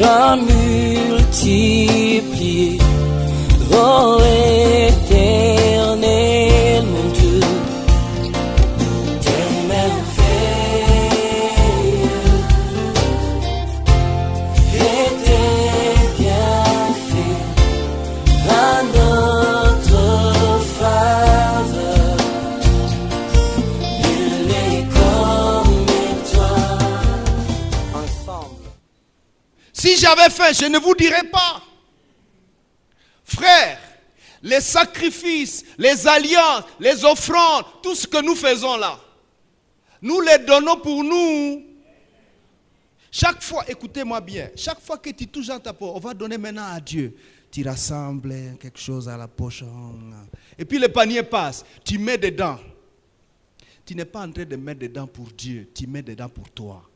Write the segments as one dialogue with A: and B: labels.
A: à multiplier. Oh éternel mon Dieu, tes merveilles et tes bienfaits à notre faveur. Nul n'est comme toi. Ensemble.
B: Si j'avais faim, je ne vous dirais pas. Frères, les sacrifices, les alliances, les offrandes, tout ce que nous faisons là, nous les donnons pour nous. Chaque fois, écoutez-moi bien, chaque fois que tu touches dans ta peau, on va donner maintenant à Dieu. Tu rassembles quelque chose à la poche. Et puis le panier passe, tu mets dedans. Tu n'es pas en train de mettre dedans pour Dieu, tu mets dedans pour toi.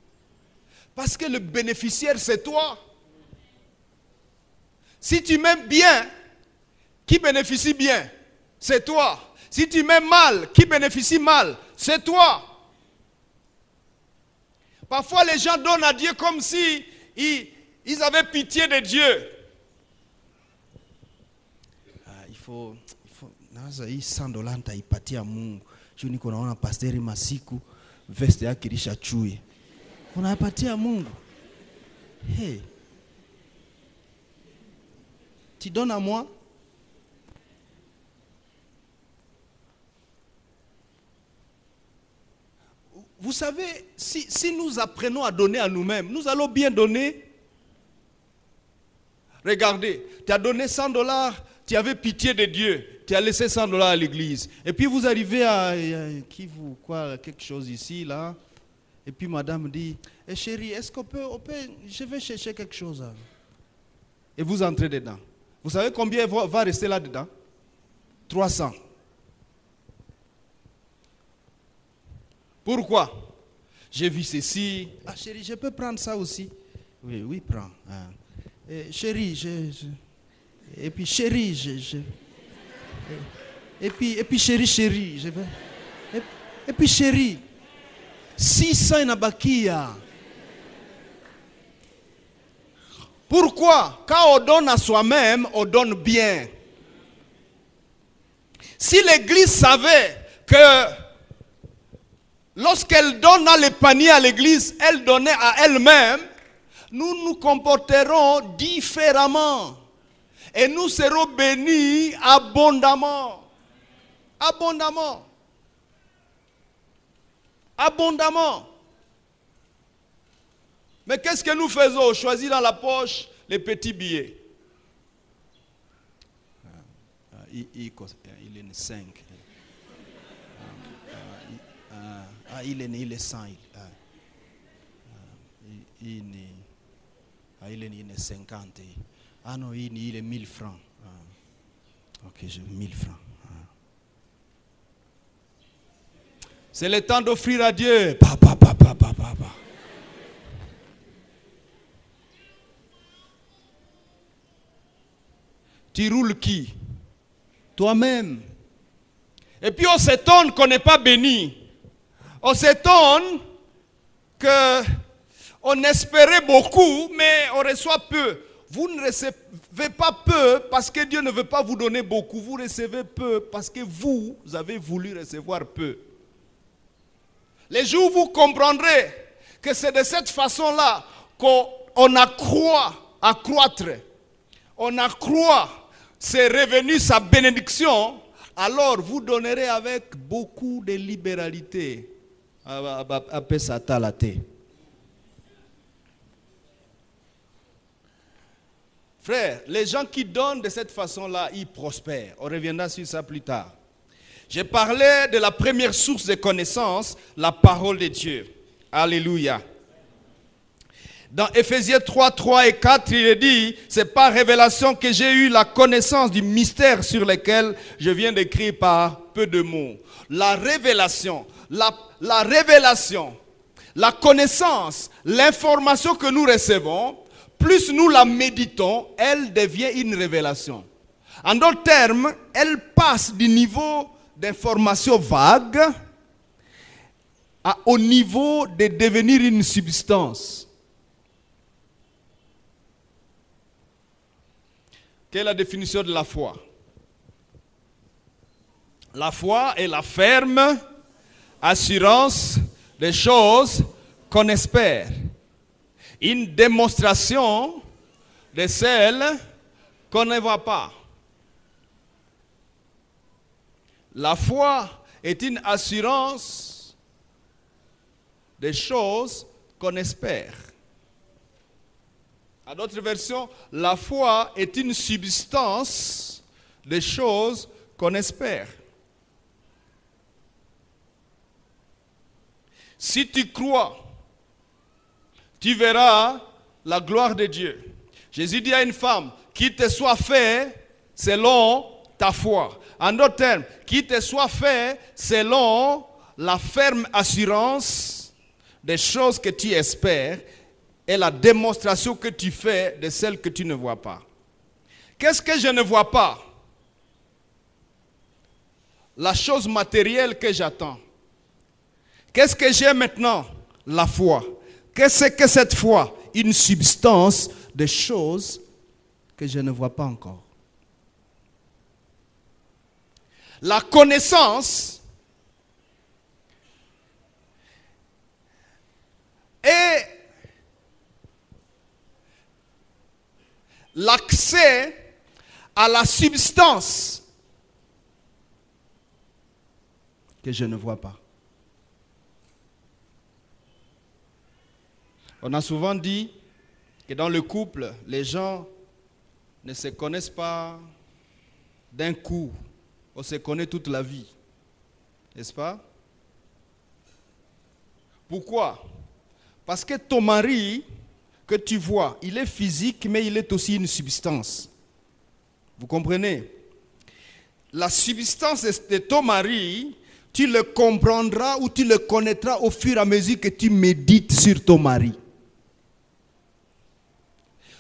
B: Parce que le bénéficiaire, c'est toi. Si tu mets bien, qui bénéficie bien? C'est toi. Si tu mets mal, qui bénéficie mal? C'est toi. Parfois, les gens donnent à Dieu comme si ils avaient pitié de Dieu. Il faut naza 100 dollars taipatia Mungu. Je ni kunaona pasteri masiku veste yake ilishachuye. Unapatia Mungu. Hey. Tu donnes à moi? Vous savez, si nous apprenons à donner à nous-mêmes, nous allons bien donner. Regardez, tu as donné 100 dollars, tu avais pitié de Dieu, tu as laissé 100 dollars à l'église. Et puis vous arrivez à quelque chose ici, là. Et puis madame dit, chérie, est-ce qu'on peut, je vais chercher quelque chose. Et vous entrez dedans. Vous savez combien va rester là-dedans? 300. Pourquoi? J'ai vu ceci. Ah chérie, je peux prendre ça aussi? Oui, prends. Chérie, et puis chérie, et puis chérie, je vais. Et puis chérie, 600 inabakia. Pourquoi? Quand on donne à soi-même, on donne bien. Si l'église savait que lorsqu'elle donne dans le panier à l'église, elle donnait à elle-même, nous nous comporterons différemment. Et nous serons bénis abondamment. Abondamment. Abondamment. Mais qu'est-ce que nous faisons? Choisir dans la poche les petits billets. Il est 5. Il est 100. Il est 50. Ah non, il est 1000 francs. Ok, j'ai 1000 francs. C'est le temps d'offrir à Dieu. Papa. Tu roules qui? Toi-même. Et puis on s'étonne qu'on n'est pas béni. On s'étonne qu'on espérait beaucoup, mais on reçoit peu. Vous ne recevez pas peu parce que Dieu ne veut pas vous donner beaucoup. Vous recevez peu parce que vous avez voulu recevoir peu. Les jours où vous comprendrez que c'est de cette façon-là qu'on accroît, on accroît ses revenus, sa bénédiction, alors vous donnerez avec beaucoup de libéralité. Frère, les gens qui donnent de cette façon-là, ils prospèrent. On reviendra sur ça plus tard. J'ai parlé de la première source de connaissance, la parole de Dieu. Alléluia. Dans Éphésiens 3, 3 et 4, il est dit, c'est par révélation que j'ai eu la connaissance du mystère sur lequel je viens d'écrire par peu de mots. La révélation, la connaissance, l'information que nous recevons, plus nous la méditons, elle devient une révélation. En d'autres termes, elle passe du niveau d'information vague au niveau de devenir une substance. Quelle est la définition de la foi? La foi est la ferme assurance des choses qu'on espère. Une démonstration de celles qu'on ne voit pas. La foi est une assurance des choses qu'on espère. À d'autres versions, la foi est une substance des choses qu'on espère. Si tu crois, tu verras la gloire de Dieu. Jésus dit à une femme, qu'il te soit fait selon ta foi. En d'autres termes, qu'il te soit fait selon la ferme assurance des choses que tu espères et la démonstration que tu fais de celles que tu ne vois pas. Qu'est-ce que je ne vois pas? La chose matérielle que j'attends. Qu'est-ce que j'ai maintenant? La foi. Qu'est-ce que cette foi? Une substance de choses que je ne vois pas encore. La connaissance est l'accès à la substance que je ne vois pas. On a souvent dit que dans le couple, les gens ne se connaissent pas d'un coup. On se connaît toute la vie. N'est-ce pas? Pourquoi? Parce que ton mari que tu vois, il est physique, mais il est aussi une substance. Vous comprenez? La substance de ton mari, tu le comprendras ou tu le connaîtras au fur et à mesure que tu médites sur ton mari.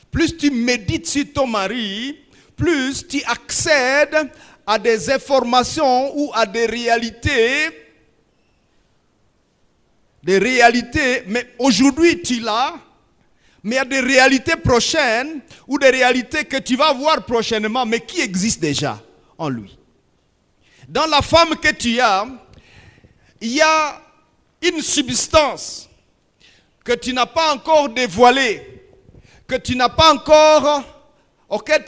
B: Plus tu médites sur ton mari, plus tu accèdes à des informations ou à des réalités, mais aujourd'hui tu l'as, mais il y a des réalités prochaines ou des réalités que tu vas voir prochainement, mais qui existent déjà en lui. Dans la femme que tu as, il y a une substance que tu n'as pas encore dévoilée, auquel tu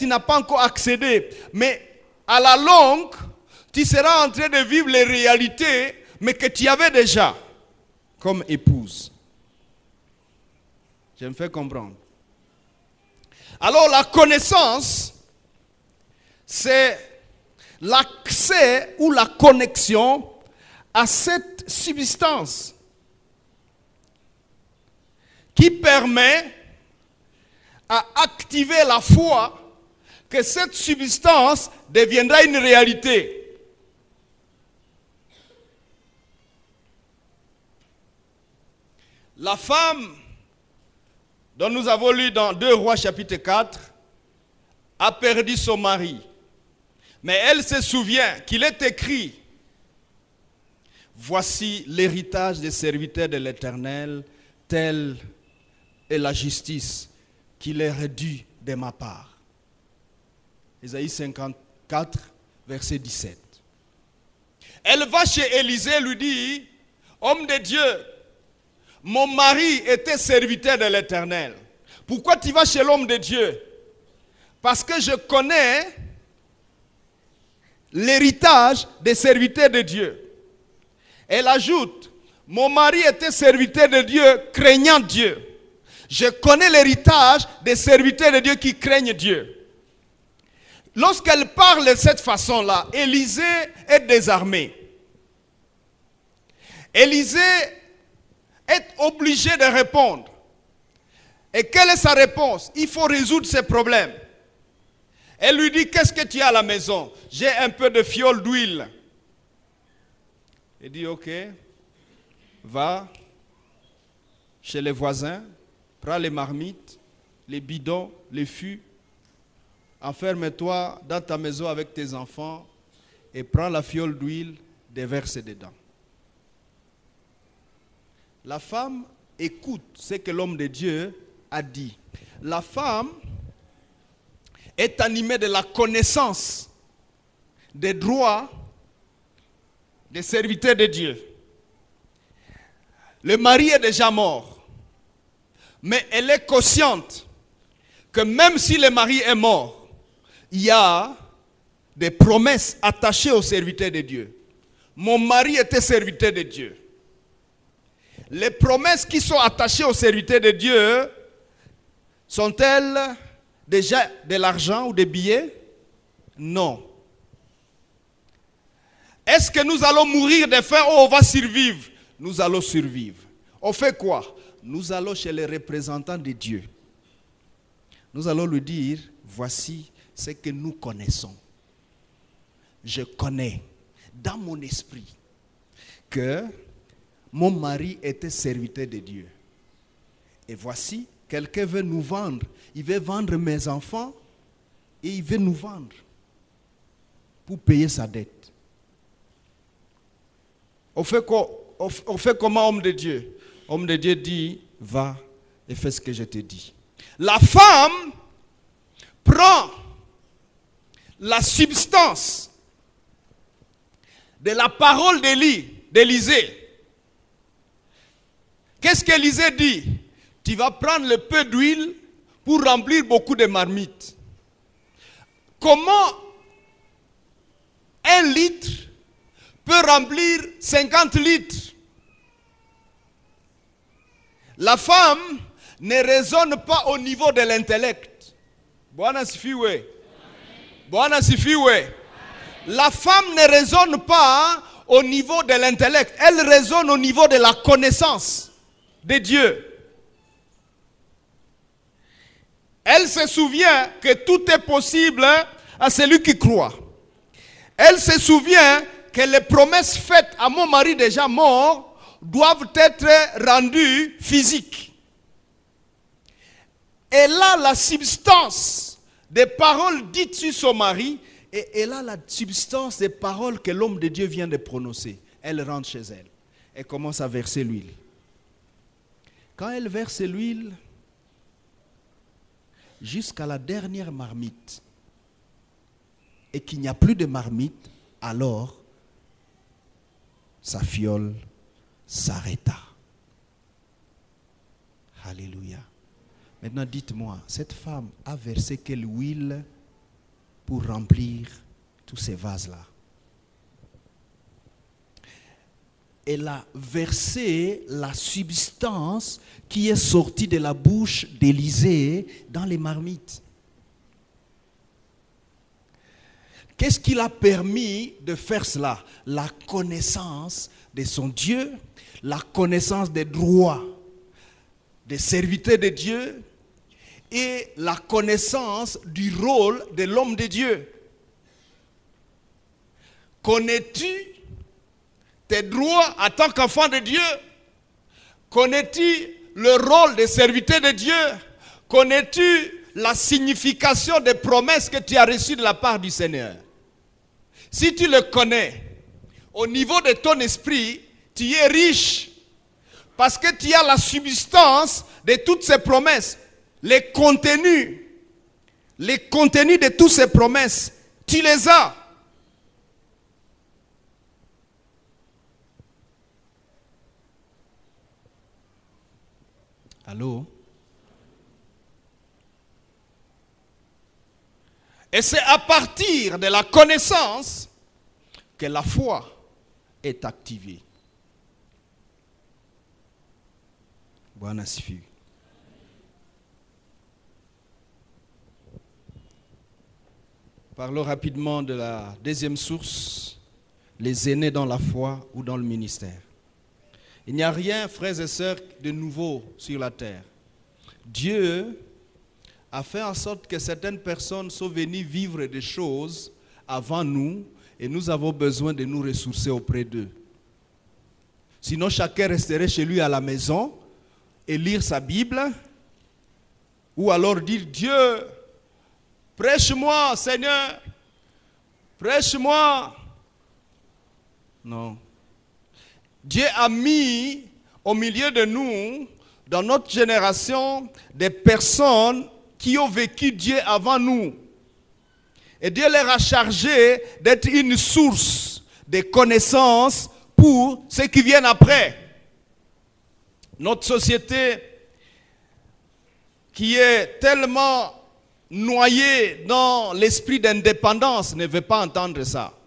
B: n'as pas encore accédé. Mais à la longue, tu seras en train de vivre les réalités, mais que tu avais déjà comme épouse. Je me fais comprendre. Alors la connaissance, c'est l'accès ou la connexion à cette substance qui permet à activer la foi que cette substance deviendra une réalité. La femme dont nous avons lu dans 2 Rois chapitre 4 a perdu son mari. Mais elle se souvient qu'il est écrit: voici l'héritage des serviteurs de l'Éternel, telle est la justice qu'il est dû de ma part. Ésaïe 54, verset 17. Elle va chez Élisée et lui dit: homme de Dieu, mon mari était serviteur de l'Éternel. Pourquoi tu vas chez l'homme de Dieu? Parce que je connais l'héritage des serviteurs de Dieu. Elle ajoute: mon mari était serviteur de Dieu, craignant Dieu. Je connais l'héritage des serviteurs de Dieu qui craignent Dieu. Lorsqu'elle parle de cette façon-là, Élisée est désarmé. Élisée est obligé de répondre. Et quelle est sa réponse? Il faut résoudre ses problèmes. Elle lui dit: qu'est-ce que tu as à la maison? J'ai un peu de fiole d'huile. Il dit: ok, va chez les voisins, prends les marmites, les bidons, les fûts, enferme-toi dans ta maison avec tes enfants et prends la fiole d'huile, déverse dedans. La femme écoute ce que l'homme de Dieu a dit. La femme est animé de la connaissance des droits des serviteurs de Dieu. Le mari est déjà mort, mais elle est consciente que même si le mari est mort, il y a des promesses attachées aux serviteurs de Dieu. Mon mari était serviteur de Dieu. Les promesses qui sont attachées aux serviteurs de Dieu sont-elles déjà de l'argent ou des billets? Non. Est-ce que nous allons mourir de faim ou on va survivre? Nous allons survivre. On fait quoi? Nous allons chez les représentants de Dieu. Nous allons lui dire, voici ce que nous connaissons. Je connais dans mon esprit que mon mari était serviteur de Dieu. Et voici, quelqu'un veut nous vendre. Il veut vendre mes enfants et il veut nous vendre pour payer sa dette. On fait comment, homme de Dieu? Homme de Dieu dit, va et fais ce que je te dis. La femme prend la substance de la parole d'Élisée. Qu'est-ce qu'Élisée dit? Tu vas prendre le peu d'huile pour remplir beaucoup de marmites. Comment 1 litre peut remplir 50 litres? La femme ne raisonne pas au niveau de l'intellect. Bwana sifiwe. Bwana sifiwe. La femme ne raisonne pas au niveau de l'intellect. Elle raisonne au niveau de la connaissance de Dieu. Elle se souvient que tout est possible à celui qui croit. Elle se souvient que les promesses faites à mon mari déjà mort doivent être rendues physiques. Elle a la substance des paroles dites sur son mari et elle a la substance des paroles que l'homme de Dieu vient de prononcer. Elle rentre chez elle et commence à verser l'huile. Quand elle verse l'huile, jusqu'à la dernière marmite, et qu'il n'y a plus de marmite, alors sa fiole s'arrêta. Alléluia. Maintenant dites-moi, cette femme a versé quelle huile pour remplir tous ces vases-là? Elle a versé la substance qui est sortie de la bouche d'Élisée dans les marmites. Qu'est-ce qui l'a permis de faire cela? La connaissance de son Dieu, la connaissance des droits des serviteurs de Dieu et la connaissance du rôle de l'homme de Dieu. Connais-tu tes droits en tant qu'enfant de Dieu? Connais-tu le rôle des serviteurs de Dieu? Connais-tu la signification des promesses que tu as reçues de la part du Seigneur? Si tu le connais, au niveau de ton esprit, tu es riche. Parce que tu as la substance de toutes ces promesses. Les contenus de toutes ces promesses, tu les as. Allô? Et c'est à partir de la connaissance que la foi est activée. Bwana sifiwe. Parlons rapidement de la deuxième source, les aînés dans la foi ou dans le ministère. Il n'y a rien, frères et sœurs, de nouveau sur la terre. Dieu a fait en sorte que certaines personnes sont venues vivre des choses avant nous et nous avons besoin de nous ressourcer auprès d'eux. Sinon, chacun resterait chez lui à la maison et lire sa Bible ou alors dire Dieu, prêche-moi, Seigneur, prêche-moi. Non. Dieu a mis au milieu de nous, dans notre génération, des personnes qui ont vécu Dieu avant nous. Et Dieu leur a chargé d'être une source de connaissances pour ceux qui viennent après. Notre société qui est tellement noyée dans l'esprit d'indépendance ne veut pas entendre ça.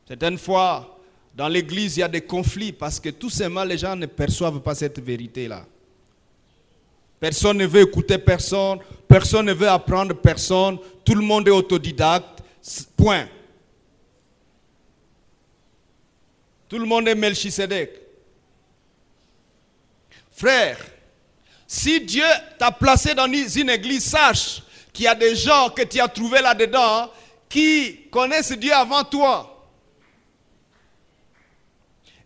B: Certaines fois, dans l'église, il y a des conflits parce que tout simplement les gens ne perçoivent pas cette vérité-là. Personne ne veut écouter personne, personne ne veut apprendre personne, tout le monde est autodidacte, point. Tout le monde est Melchisedec. Frère, si Dieu t'a placé dans une église, sache qu'il y a des gens que tu as trouvés là-dedans qui connaissent Dieu avant toi.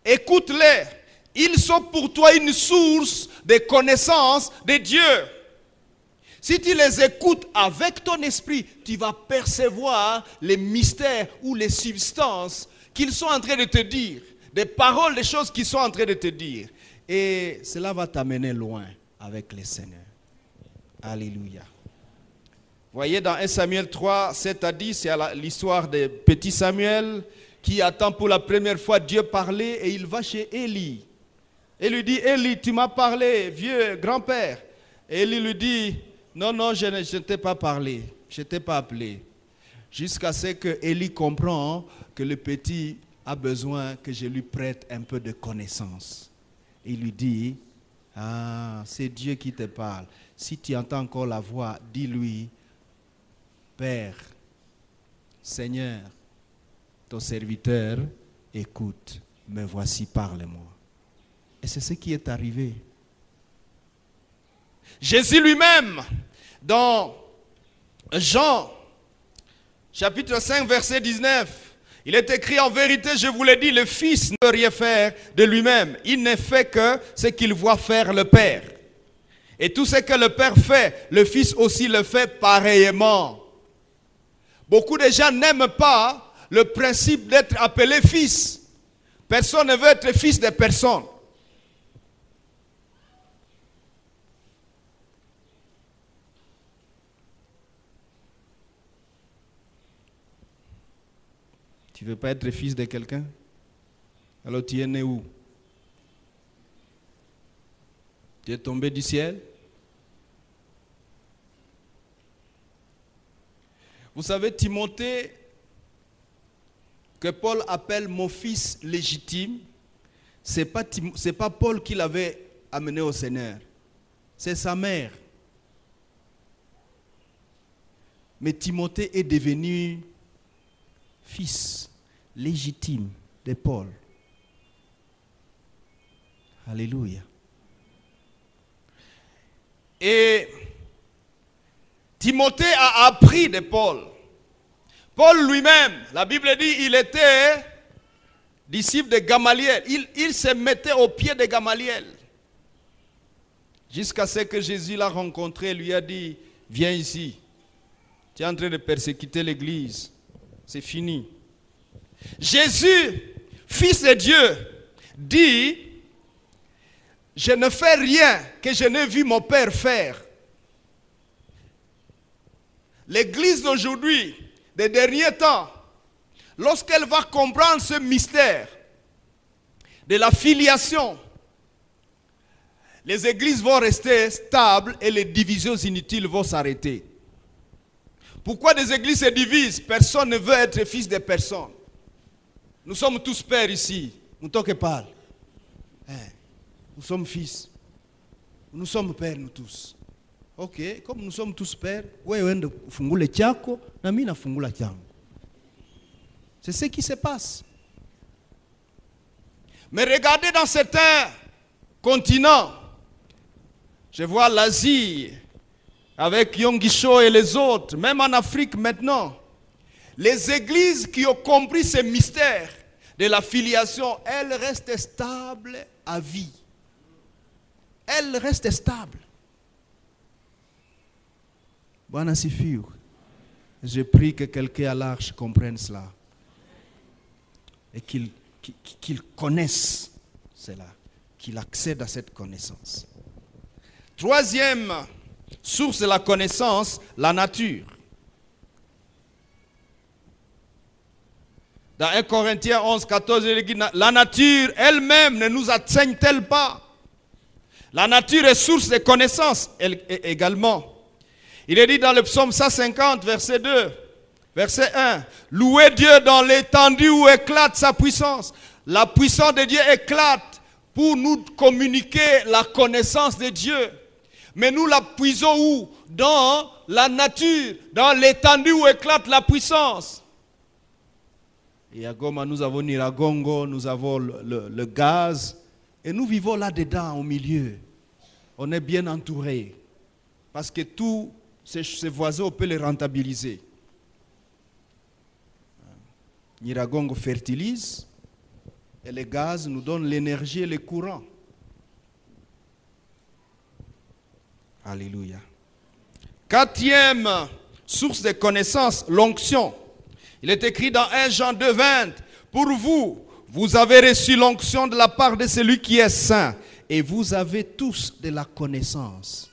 B: Écoute-les. Ils sont pour toi une source de connaissance de Dieu. Si tu les écoutes avec ton esprit, tu vas percevoir les mystères ou les substances qu'ils sont en train de te dire. Des paroles, des choses qu'ils sont en train de te dire. Et cela va t'amener loin avec le Seigneur. Alléluia. Voyez dans 1 Samuel 3, 7 à 10, c'est l'histoire de petit Samuel qui attend pour la première fois Dieu parler et il va chez Élie. Et lui dit, Élie, tu m'as parlé, vieux grand-père. Et Élie lui dit, non, je ne t'ai pas parlé, je ne t'ai pas appelé. Jusqu'à ce que Élie comprend que le petit a besoin que je lui prête un peu de connaissance. Il lui dit, c'est Dieu qui te parle. Si tu entends encore la voix, dis-lui, Père, Seigneur, ton serviteur écoute, me voici, parle-moi. Et c'est ce qui est arrivé. Jésus lui-même, dans Jean, chapitre 5, verset 19, il est écrit, en vérité, je vous l'ai dit, le Fils ne peut rien faire de lui-même. Il ne fait que ce qu'il voit faire le Père. Et tout ce que le Père fait, le Fils aussi le fait pareillement. Beaucoup de gens n'aiment pas le principe d'être appelé fils. Personne ne veut être fils de personne. Tu ne veux pas être fils de quelqu'un? Alors tu es né où? Tu es tombé du ciel? Vous savez, Timothée, que Paul appelle mon fils légitime, ce n'est pas Paul qui l'avait amené au Seigneur. C'est sa mère. Mais Timothée est devenu fils légitime de Paul. Alléluia. Et Timothée a appris de Paul. Paul lui-même, la Bible dit, il était disciple de Gamaliel. Il se mettait au pied de Gamaliel. Jusqu'à ce que Jésus l'a rencontré, lui a dit, viens ici. Tu es en train de persécuter l'église. C'est fini. Jésus, fils de Dieu, dit, je ne fais rien que je n'ai vu mon Père faire. L'église d'aujourd'hui, des derniers temps, lorsqu'elle va comprendre ce mystère de la filiation, les églises vont rester stables et les divisions inutiles vont s'arrêter. Pourquoi des églises se divisent? Personne ne veut être fils de personne. Nous sommes tous pères ici. Nous ne parle. Nous sommes fils. Nous sommes pères, nous tous. Ok, comme nous sommes tous pères, c'est ce qui se passe. Mais regardez dans certains continents, je vois l'Asie avec Yongisho et les autres, même en Afrique maintenant, les églises qui ont compris ce mystère de la filiation, elles restent stables à vie. Elles restent stables. Bon, je prie que quelqu'un à l'arche comprenne cela et qu'il connaisse cela, qu'il accède à cette connaissance. Troisième source de la connaissance, la nature. Dans 1 Corinthiens 11, 14, il dit, la nature elle-même ne nous enseigne-t-elle pas? La nature est source de connaissances également. Il est dit dans le psaume 150, verset 2, verset 1, louez Dieu dans l'étendue où éclate sa puissance. La puissance de Dieu éclate pour nous communiquer la connaissance de Dieu. Mais nous la puisons où? Dans la nature, dans l'étendue où éclate la puissance. Et à Goma, nous avons Niragongo, nous avons le gaz, et nous vivons là-dedans, au milieu. On est bien entouré, parce que tous ces voisins, on peut les rentabiliser. Niragongo fertilise, et le gaz nous donne l'énergie et le courant. Alléluia. Quatrième source de connaissance, l'onction. Il est écrit dans 1 Jean 2, 20. Pour vous, vous avez reçu l'onction de la part de celui qui est saint. Et vous avez tous de la connaissance.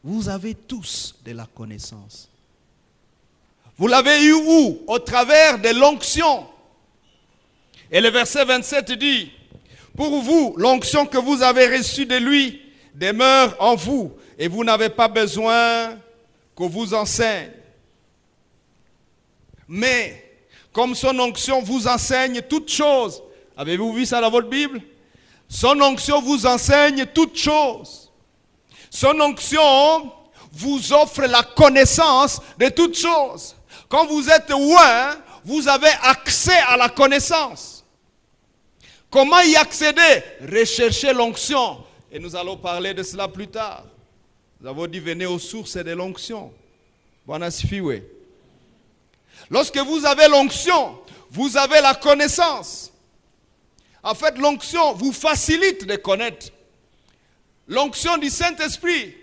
B: Vous avez tous de la connaissance. Vous l'avez eu où? Au travers de l'onction. Et le verset 27 dit, pour vous, l'onction que vous avez reçue de lui demeure en vous. Et vous n'avez pas besoin qu'on vous enseigne. Mais, comme son onction vous enseigne toutes choses, avez-vous vu ça dans votre Bible? Son onction vous enseigne toutes choses. Son onction vous offre la connaissance de toutes choses. Quand vous êtes loin, vous avez accès à la connaissance. Comment y accéder? Recherchez l'onction. Et nous allons parler de cela plus tard. Nous avons dit, venez aux sources de l'onction. Bwana sifiwe. Lorsque vous avez l'onction, vous avez la connaissance. En fait, l'onction vous facilite de connaître. L'onction du Saint-Esprit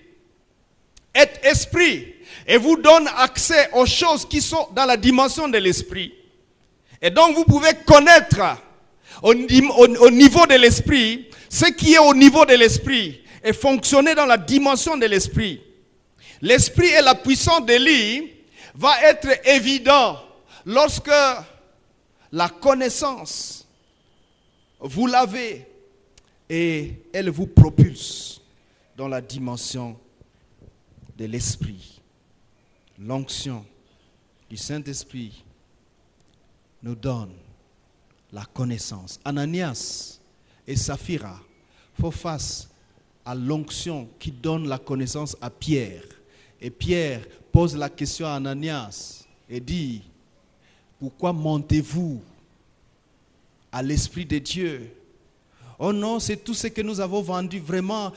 B: est esprit et vous donne accès aux choses qui sont dans la dimension de l'esprit. Et donc vous pouvez connaître au niveau de l'esprit ce qui est au niveau de l'esprit et fonctionner dans la dimension de l'esprit. L'esprit et la puissance d'Élie va être évident lorsque la connaissance, vous l'avez et elle vous propulse dans la dimension de l'esprit. L'onction du Saint-Esprit nous donne la connaissance. Ananias et Saphira font face à l'onction qui donne la connaissance à Pierre. Et Pierre pose la question à Ananias et dit, pourquoi montez-vous à l'Esprit de Dieu? Oh non, c'est tout ce que nous avons vendu vraiment.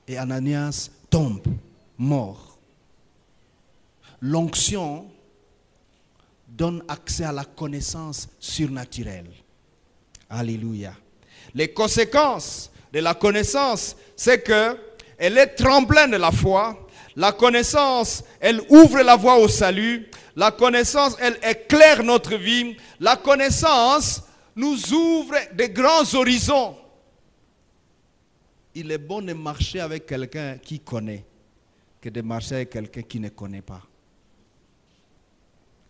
B: Et Ananias tombe, mort. L'onction donne accès à la connaissance surnaturelle. Alléluia. Les conséquences de la connaissance, c'est que elle est tremblante de la foi. La connaissance, elle ouvre la voie au salut. La connaissance, elle éclaire notre vie. La connaissance nous ouvre de grands horizons. Il est bon de marcher avec quelqu'un qui connaît que de marcher avec quelqu'un qui ne connaît pas.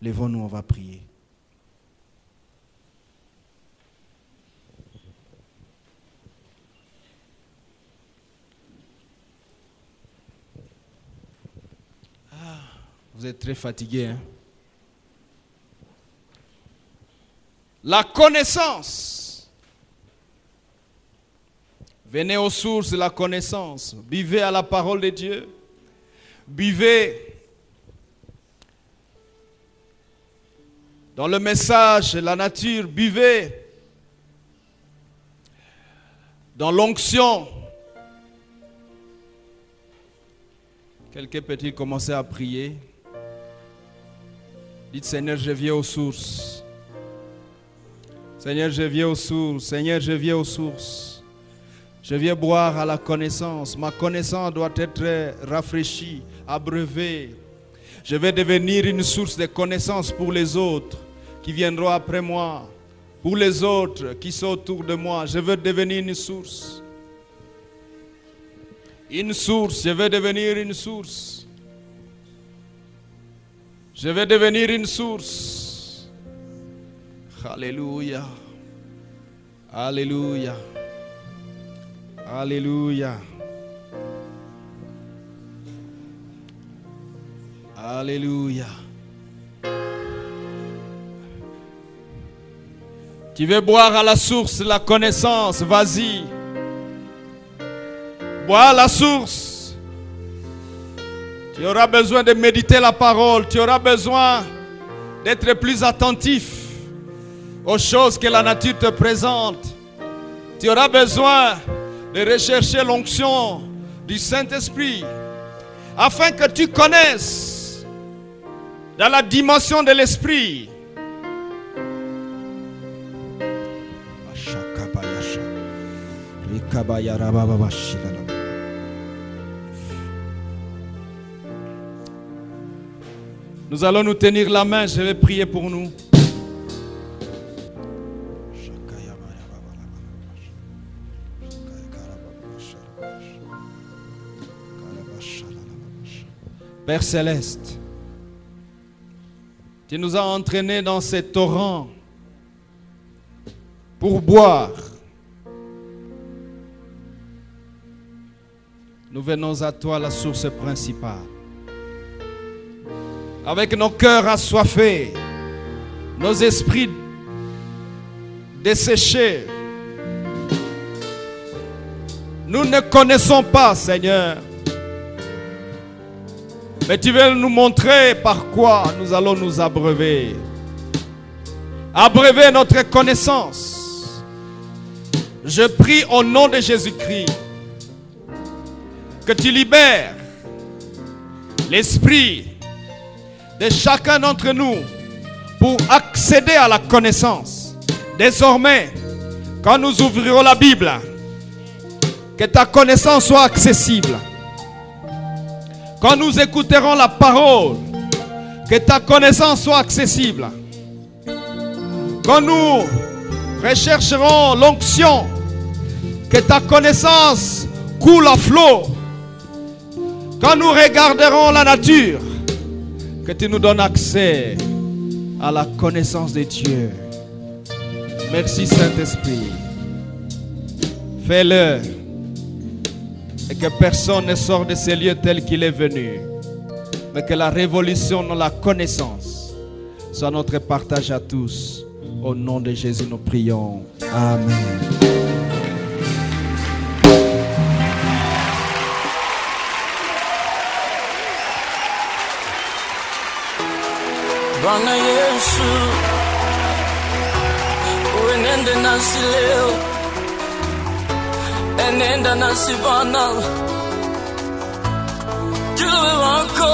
B: Lèvons-nous, on va prier. Vous êtes très fatigué, hein? La connaissance. Venez aux sources de la connaissance. Buvez à la parole de Dieu. Buvez dans le message de la nature. Buvez dans l'onction. Quelqu'un peut-il commencer à prier? Dites, Seigneur, je viens aux sources. Seigneur, je viens aux sources. Seigneur, je viens aux sources. Je viens boire à la connaissance. Ma connaissance doit être rafraîchie, abreuvée. Je vais devenir une source de connaissance pour les autres qui viendront après moi. Pour les autres qui sont autour de moi. Je veux devenir une source. Une source, je veux devenir une source. Je vais devenir une source. Alléluia. Alléluia. Alléluia. Alléluia. Tu veux boire à la source de la connaissance, vas-y. Bois à la source. Tu auras besoin de méditer la parole. Tu auras besoin d'être plus attentif aux choses que la nature te présente. Tu auras besoin de rechercher l'onction du Saint-Esprit afin que tu connaisses dans la dimension de l'Esprit. Nous allons nous tenir la main, je vais prier pour nous. Père Céleste, tu nous as entraînés dans ces torrents pour boire. Nous venons à toi, la source principale. Avec nos cœurs assoiffés, nos esprits desséchés, nous ne connaissons pas, Seigneur. Mais tu veux nous montrer par quoi nous allons nous abreuver. Abreuver notre connaissance. Je prie au nom de Jésus-Christ que tu libères l'esprit de chacun d'entre nous pour accéder à la connaissance. Désormais, quand nous ouvrirons la Bible, que ta connaissance soit accessible. Quand nous écouterons la parole, que ta connaissance soit accessible. Quand nous rechercherons l'onction, que ta connaissance coule à flot. Quand nous regarderons la nature, que tu nous donnes accès à la connaissance de Dieu. Merci Saint-Esprit. Fais-le. Et que personne ne sorte de ces lieux tel qu'il est venu. Mais que la révolution dans la connaissance soit notre partage à tous. Au nom de Jésus, nous prions. Amen.
A: Bwana Yesu, uenende nasi leo, enenda nasi Bwana, tuwe wako.